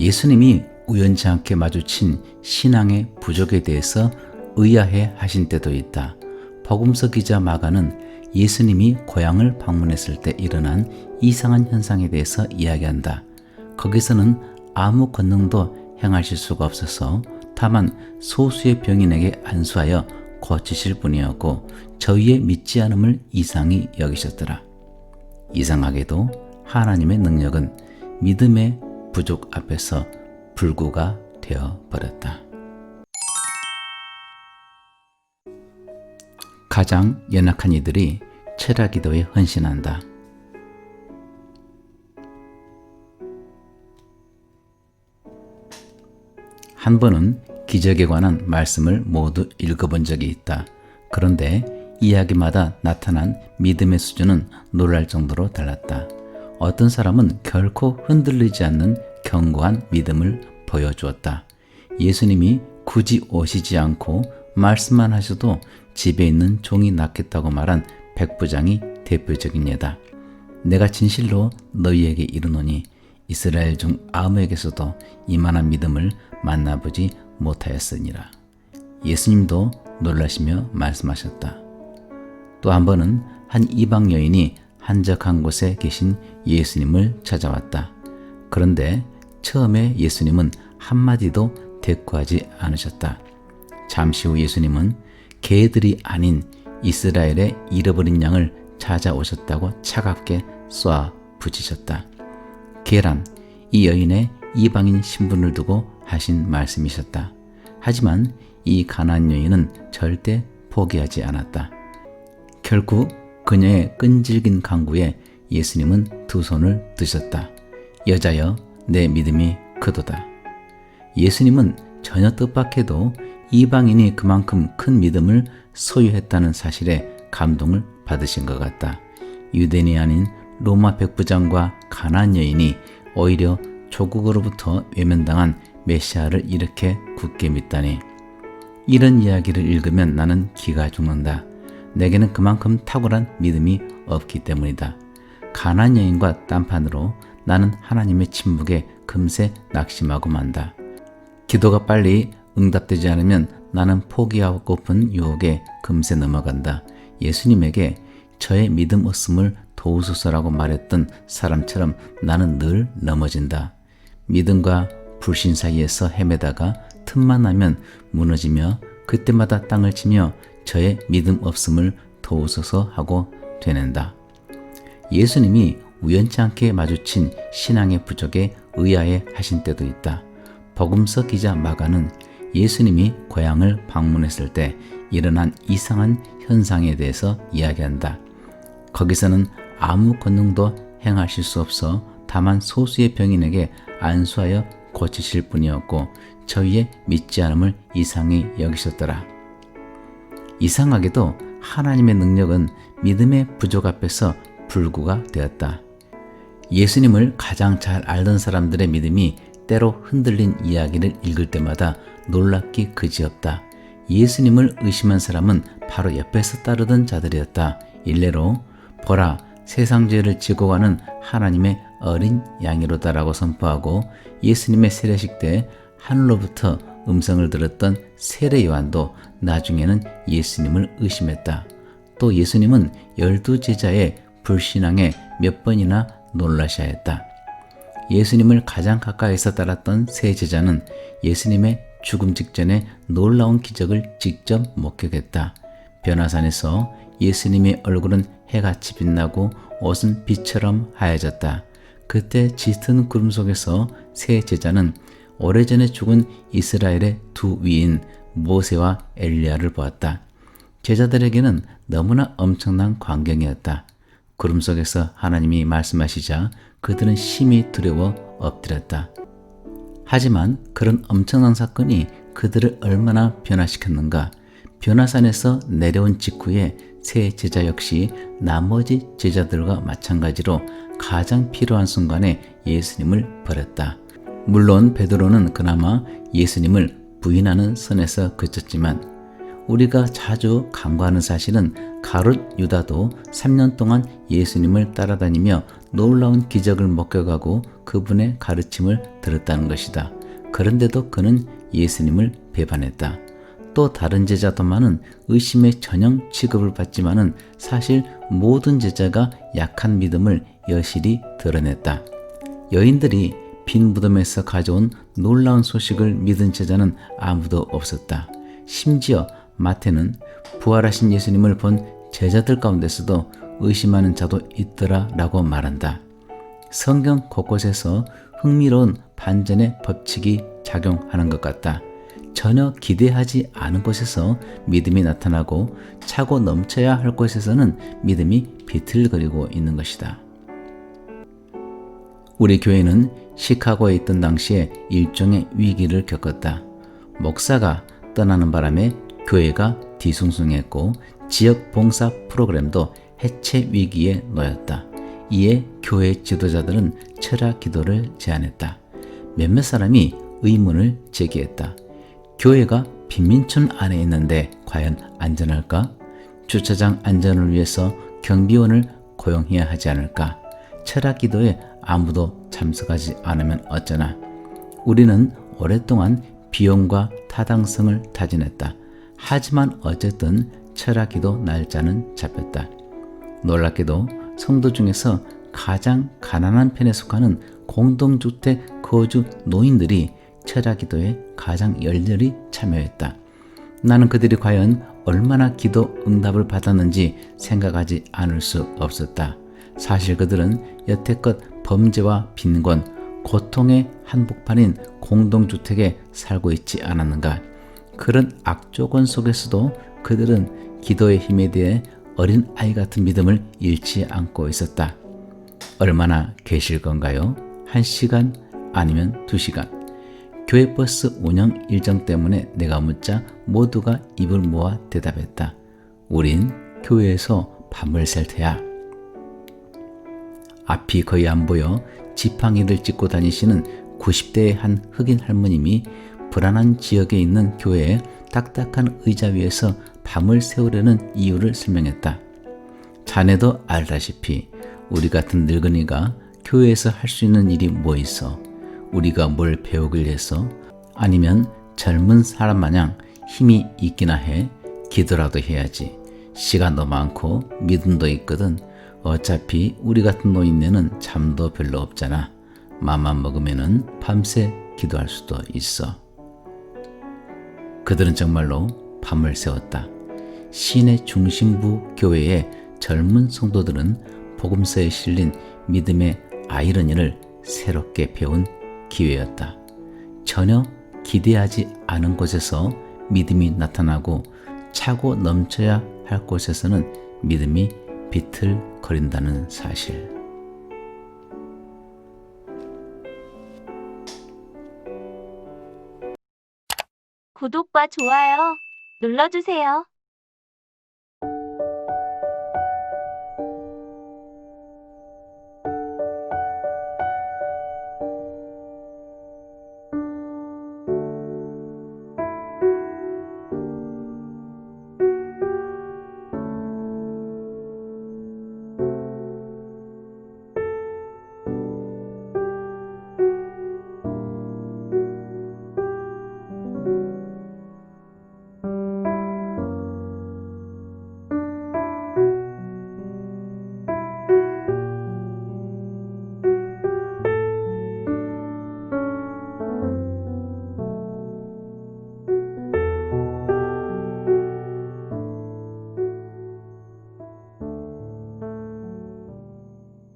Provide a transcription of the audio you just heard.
예수님이 우연치 않게 마주친 신앙의 부족에 대해서 의아해 하신 때도 있다. 복음서 기자 마가는 예수님이 고향을 방문했을 때 일어난 이상한 현상에 대해서 이야기한다. 거기서는 아무 권능도 행하실 수가 없어서 다만 소수의 병인에게 안수하여 고치실 뿐이었고 저희의 믿지 않음을 이상히 여기셨더라. 이상하게도 하나님의 능력은 믿음의 부족 앞에서 불구가 되어버렸다. 가장 연약한 이들이 철야기도에 헌신한다. 한 번은 기적에 관한 말씀을 모두 읽어본 적이 있다. 그런데 이야기마다 나타난 믿음의 수준은 놀랄 정도로 달랐다. 어떤 사람은 결코 흔들리지 않는 견고한 믿음을 보여주었다. 예수님이 굳이 오시지 않고 말씀만 하셔도 집에 있는 종이 낫겠다고 말한 백부장이 대표적인 예다. 내가 진실로 너희에게 이르노니 이스라엘 중 아무에게서도 이만한 믿음을 만나보지 못하였으니라. 예수님도 놀라시며 말씀하셨다. 또 한 번은 한 이방 여인이 한적한 곳에 계신 예수님을 찾아왔다. 그런데 처음에 예수님은 한마디도 대꾸하지 않으셨다. 잠시 후 예수님은 개들이 아닌 이스라엘의 잃어버린 양을 찾아오셨다고 차갑게 쏘아 붙이셨다. 개란 이 여인의 이방인 신분을 두고 하신 말씀이셨다. 하지만 이 가나안 여인은 절대 포기하지 않았다. 결국 그녀의 끈질긴 강구에 예수님은 두 손을 드셨다. 여자여, 내 믿음이 크도다. 예수님은 전혀 뜻밖에도 이방인이 그만큼 큰 믿음을 소유했다는 사실에 감동을 받으신 것 같다. 유대인이 아닌 로마 백부장과 가나안 여인이 오히려 조국으로부터 외면당한 메시아를 이렇게 굳게 믿다니. 이런 이야기를 읽으면 나는 기가 죽는다. 내게는 그만큼 탁월한 믿음이 없기 때문이다. 가나안 여인과 딴판으로 나는 하나님의 침묵에 금세 낙심하고 만다. 기도가 빨리 응답되지 않으면 나는 포기하고픈 유혹에 금세 넘어간다. 예수님에게 저의 믿음 없음을 도우소서라고 말했던 사람처럼 나는 늘 넘어진다. 믿음과 불신 사이에서 헤매다가 틈만 나면 무너지며 그때마다 땅을 치며 저의 믿음 없음을 도우소서 하고 되낸다. 예수님이 우연치 않게 마주친 신앙의 부족에 의아해 하신 때도 있다. 복음서 기자 마가는 예수님이 고향을 방문했을 때 일어난 이상한 현상에 대해서 이야기한다. 거기서는 아무 권능도 행하실 수 없어 다만 소수의 병인에게 안수하여 고치실 뿐이었고 저희의 믿지 않음을 이상히 여기셨더라. 이상하게도 하나님의 능력은 믿음의 부족 앞에서 불구가 되었다. 예수님을 가장 잘 알던 사람들의 믿음이 때로 흔들린 이야기를 읽을 때마다 놀랍기 그지없다. 예수님을 의심한 사람은 바로 옆에서 따르던 자들이었다. 일례로 보라, 세상 죄를 지고 가는 하나님의 어린 양이로다라고 선포하고 예수님의 세례식 때 하늘로부터 음성을 들었던 세례 요한도 나중에는 예수님을 의심했다. 또 예수님은 12 제자의 불신앙에 몇 번이나 놀라셔했다. 예수님을 가장 가까이서 따랐던 세 제자는 예수님의 죽음 직전에 놀라운 기적을 직접 목격했다. 변화산에서 예수님의 얼굴은 해같이 빛나고 옷은 빛처럼 하얘졌다. 그때 짙은 구름 속에서 세 제자는 오래전에 죽은 이스라엘의 두 위인 모세와 엘리야를 보았다. 제자들에게는 너무나 엄청난 광경이었다. 구름 속에서 하나님이 말씀하시자 그들은 심히 두려워 엎드렸다. 하지만 그런 엄청난 사건이 그들을 얼마나 변화시켰는가. 변화산에서 내려온 직후에 세 제자 역시 나머지 제자들과 마찬가지로 가장 필요한 순간에 예수님을 버렸다. 물론 베드로는 그나마 예수님을 부인하는 선에서 그쳤지만 우리가 자주 간과하는 사실은 가룟 유다도 3년 동안 예수님을 따라다니며 놀라운 기적을 목격하고 그분의 가르침을 들었다는 것이다. 그런데도 그는 예수님을 배반했다. 또 다른 제자 도마는 의심의 전형 취급을 받지만은 사실 모든 제자가 약한 믿음을 여실히 드러냈다. 여인들이 빈 무덤에서 가져온 놀라운 소식을 믿은 제자는 아무도 없었다. 심지어 마태는 부활하신 예수님을 본 제자들 가운데서도 의심하는 자도 있더라 라고 말한다. 성경 곳곳에서 흥미로운 반전의 법칙이 작용하는 것 같다. 전혀 기대하지 않은 곳에서 믿음이 나타나고 차고 넘쳐야 할 곳에서는 믿음이 비틀거리고 있는 것이다. 우리 교회는 시카고에 있던 당시에 일종의 위기를 겪었다. 목사가 떠나는 바람에 교회가 뒤숭숭했고 지역 봉사 프로그램도 해체 위기에 놓였다. 이에 교회 지도자들은 철학 기도를 제안했다. 몇몇 사람이 의문을 제기했다. 교회가 빈민촌 안에 있는데 과연 안전할까? 주차장 안전을 위해서 경비원을 고용해야 하지 않을까? 철학 기도에 아무도 참석하지 않으면 어쩌나? 우리는 오랫동안 비용과 타당성을 타진했다. 하지만 어쨌든 철학 기도 날짜는 잡혔다. 놀랍게도 성도 중에서 가장 가난한 편에 속하는 공동주택 거주 노인들이 철학 기도에 가장 열렬히 참여했다. 나는 그들이 과연 얼마나 기도 응답을 받았는지 생각하지 않을 수 없었다. 사실 그들은 여태껏 범죄와 빈곤, 고통의 한복판인 공동주택에 살고 있지 않았는가. 그런 악조건 속에서도 그들은 기도의 힘에 대해 어린 아이 같은 믿음을 잃지 않고 있었다. 얼마나 계실 건가요? 1시간 아니면 2시간. 교회 버스 운영 일정 때문에 내가 묻자 모두가 입을 모아 대답했다. 우린 교회에서 밤을 샐 테야. 앞이 거의 안 보여 지팡이를 짚고 다니시는 90대의 한 흑인 할머님이 불안한 지역에 있는 교회의 딱딱한 의자 위에서 밤을 새우려는 이유를 설명했다. 자네도 알다시피 우리 같은 늙은이가 교회에서 할 수 있는 일이 뭐 있어? 우리가 뭘 배우길 해서? 아니면 젊은 사람 마냥 힘이 있기나 해? 기도라도 해야지. 시간도 많고 믿음도 있거든. 어차피 우리 같은 노인네는 잠도 별로 없잖아. 맘만 먹으면은 밤새 기도할 수도 있어. 그들은 정말로 밤을 새웠다. 시내 중심부 교회의 젊은 성도들은 복음서에 실린 믿음의 아이러니를 새롭게 배운 기회였다. 전혀 기대하지 않은 곳에서 믿음이 나타나고 차고 넘쳐야 할 곳에서는 믿음이 비틀거린다는 사실. 구독과 좋아요 눌러주세요.